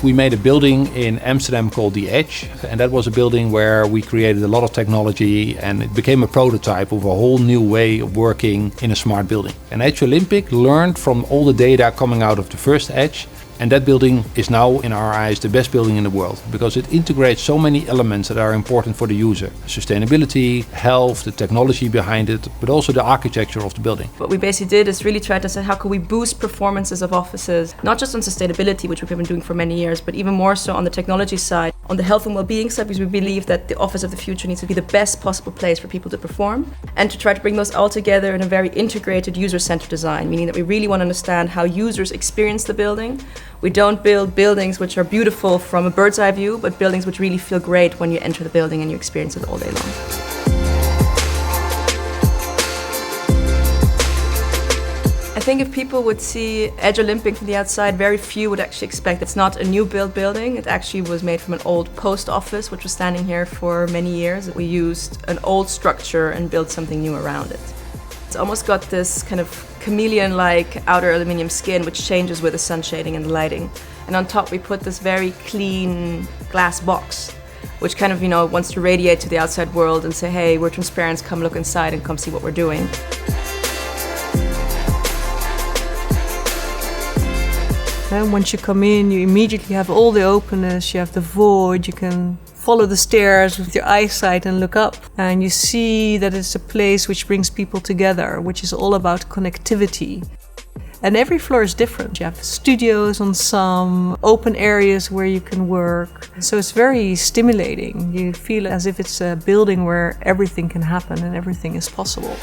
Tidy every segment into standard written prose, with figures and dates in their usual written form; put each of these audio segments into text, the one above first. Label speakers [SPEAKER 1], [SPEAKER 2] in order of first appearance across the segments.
[SPEAKER 1] We made a building in Amsterdam called the Edge, and that was a building where we created a lot of technology, and it became a prototype of a whole new way of working in a smart building. And EdgeOlympic learned from all the data coming out of the first Edge, and that building is now, in our eyes, the best building in the world because it integrates so many elements that are important for the user. Sustainability, health, the technology behind it, but also the architecture of the building.
[SPEAKER 2] What we basically did is really try to say how can we boost performances of offices, not just on sustainability, which we've been doing for many years, but even more so on the technology side, on the health and well-being side, because we believe that the office of the future needs to be the best possible place for people to perform, and to try to bring those all together in a very integrated user-centered design, meaning that we really want to understand how users experience the building. We don't build buildings which are beautiful from a bird's eye view, but buildings which really feel great when you enter the building and you experience it all day long. I think if people would see EdgeOlympic from the outside, very few would actually expect it's not a new built building. It actually was made from an old post office, which was standing here for many years. We used an old structure and built something new around it. It's almost got this kind of chameleon-like outer aluminium skin which changes with the sun shading and the lighting. And on top we put this very clean glass box which kind of, wants to radiate to the outside world and say, hey, we're transparent, come look inside and come see what we're doing.
[SPEAKER 3] And once you come in, you immediately have all the openness, you have the void, you can follow the stairs with your eyesight and look up. And you see that it's a place which brings people together, which is all about connectivity. And every floor is different. You have studios on some, open areas where you can work. So it's very stimulating. You feel as if it's a building where everything can happen and everything is possible.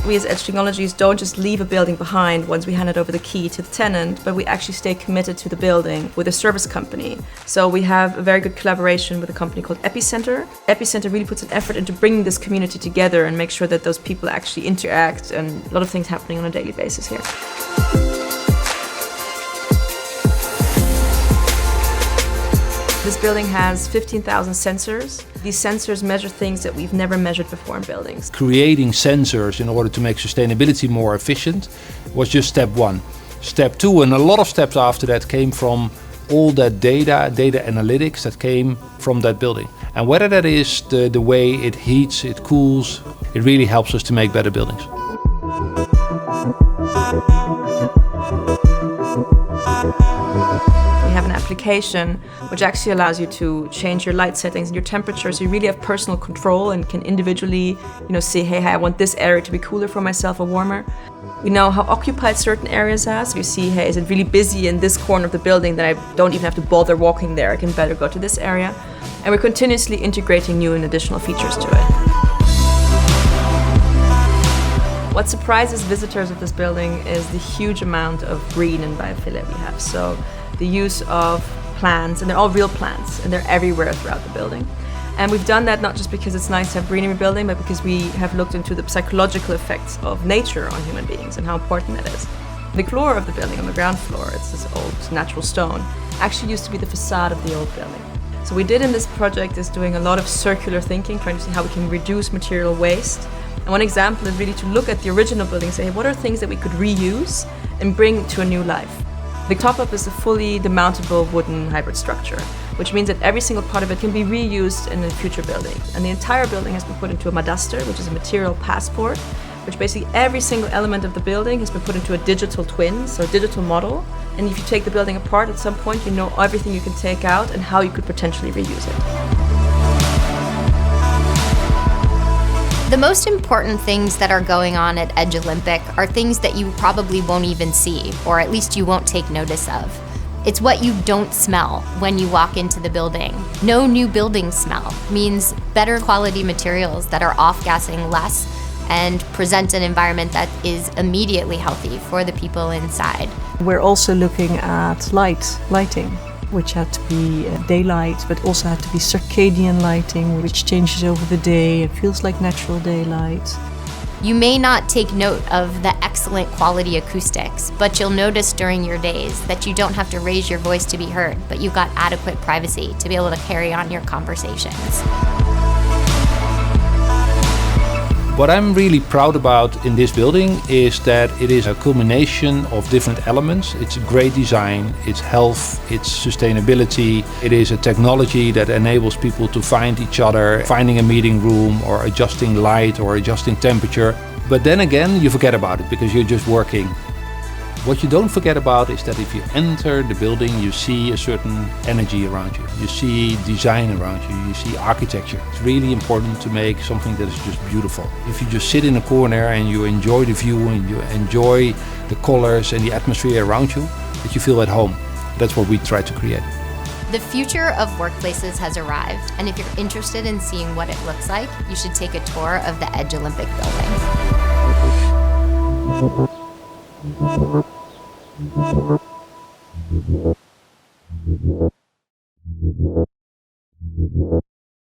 [SPEAKER 2] We as Edge Technologies don't just leave a building behind once we handed over the key to the tenant, but we actually stay committed to the building with a service company. So we have a very good collaboration with a company called Epicenter. Epicenter really puts an effort into bringing this community together and make sure that those people actually interact, and a lot of things happening on a daily basis here. This building has 15,000 sensors. These sensors measure things that we've never measured before in buildings.
[SPEAKER 1] Creating sensors in order to make sustainability more efficient was just step one. Step two, and a lot of steps after that, came from all that data analytics that came from that building. And whether that is the way it heats, it cools, it really helps us to make better buildings.
[SPEAKER 2] We have an application which actually allows you to change your light settings and your temperature, so you really have personal control and can individually, see, hey, I want this area to be cooler for myself or warmer. We know how occupied certain areas are, so you see, hey, is it really busy in this corner of the building that I don't even have to bother walking there, I can better go to this area. And we're continuously integrating new and additional features to it. What surprises visitors of this building is the huge amount of green and biophilia we have. So the use of plants, and they're all real plants, and they're everywhere throughout the building. And we've done that not just because it's nice to have greenery building, but because we have looked into the psychological effects of nature on human beings and how important that is. The floor of the building, on the ground floor, it's this old natural stone, actually used to be the facade of the old building. So we did in this project is doing a lot of circular thinking, trying to see how we can reduce material waste. And one example is really to look at the original building and say, hey, what are things that we could reuse and bring to a new life? The top-up is a fully demountable wooden hybrid structure, which means that every single part of it can be reused in a future building. And the entire building has been put into a madaster, which is a material passport, which basically every single element of the building has been put into a digital twin, so a digital model. And if you take the building apart at some point, you know everything you can take out and how you could potentially reuse it.
[SPEAKER 4] The most important things that are going on at EdgeOlympic are things that you probably won't even see, or at least you won't take notice of. It's what you don't smell when you walk into the building. No new building smell means better quality materials that are off-gassing less and present an environment that is immediately healthy for the people inside.
[SPEAKER 3] We're also looking at lighting, which had to be daylight, but also had to be circadian lighting, which changes over the day. It feels like natural daylight.
[SPEAKER 4] You may not take note of the excellent quality acoustics, but you'll notice during your days that you don't have to raise your voice to be heard, but you've got adequate privacy to be able to carry on your conversations.
[SPEAKER 1] What I'm really proud about in this building is that it is a culmination of different elements. It's great design, it's health, it's sustainability. It is a technology that enables people to find each other, finding a meeting room or adjusting light or adjusting temperature. But then again, you forget about it because you're just working. What you don't forget about is that if you enter the building, you see a certain energy around you. You see design around you. You see architecture. It's really important to make something that is just beautiful. If you just sit in a corner and you enjoy the view and you enjoy the colors and the atmosphere around you, that you feel at home. That's what we try to create.
[SPEAKER 4] The future of workplaces has arrived, and if you're interested in seeing what it looks like, you should take a tour of the EdgeOlympic building.